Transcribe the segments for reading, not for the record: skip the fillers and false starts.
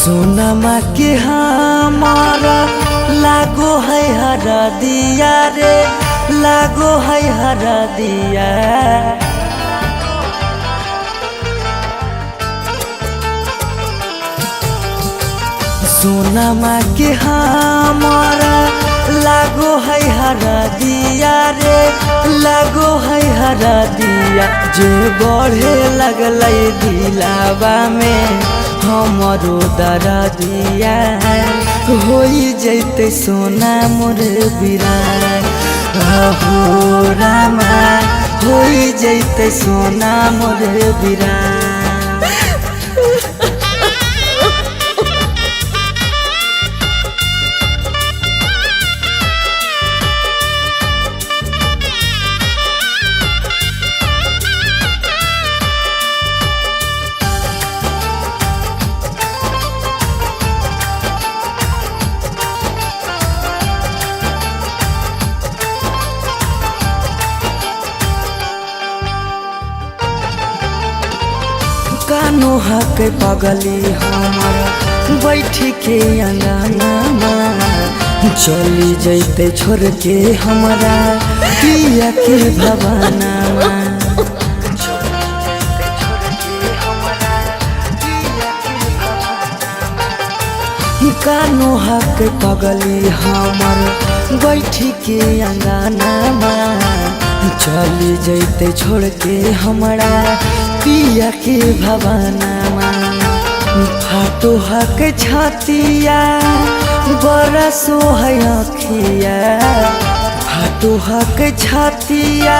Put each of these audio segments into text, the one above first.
सोनमा के हमारा लागो है हरा दिया रे, लागो है हरा दिया। सोनमा के हमारा लागो है हरा दिया रे, लागो है हरा दिया। जे बढ़े लगल दिलावा में हमरो दरा दिया, होई जैते सोना मोर बिरान। हो रामा होई जैते सोना मोर बिरान। कानो हक पगली हमारा बैठ के अंगना, चली जैते छोड़ के हमारा पिया के भवना। कानो हक पगली हमार बैठ के अंगना, चली जैते छोड़ के हमारा पिया के भवना। फाटो हक छातिया बड़ा सोहै अखिया, फाटो हक छातिया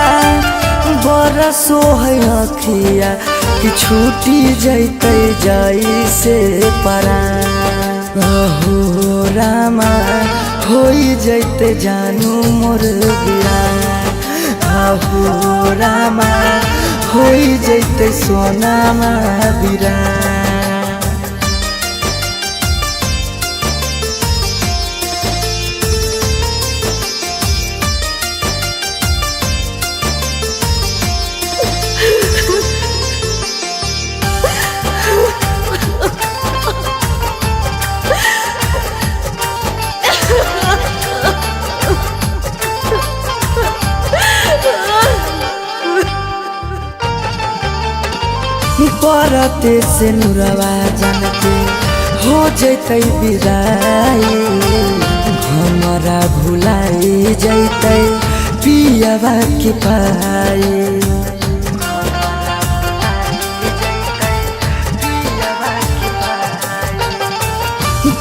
बड़ा सोहै अखिया। कि छूटी जैते जाई से परान। हो रामा होई जैते जानू मोर बिरान। हो रामा होई जैते सोना बिरान। परते से नुरवा जानते हो जैते बिदाई, हमारा भुलाई जैते पियावा के पाई।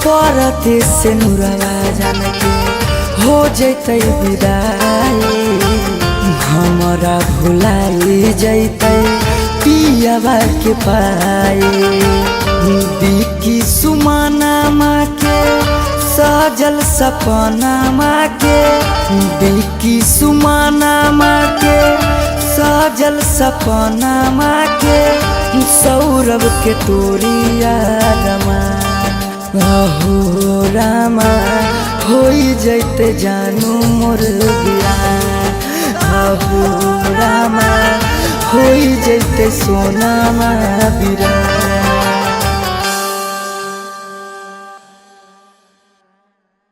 परते से नुरवा जानते हो जैते बिदाई, हमारा भुलाई जैते पियावा के पाए। बिकी सुमाना माँ के सजल सपना माँ के, बिकी सुमाना माँ के सजल सपना माँ के। सौरभ के तोरिया रमा। हो रामा होई जैते जानू मोर बिरान। हो रामा होई जैते सोना बिरान।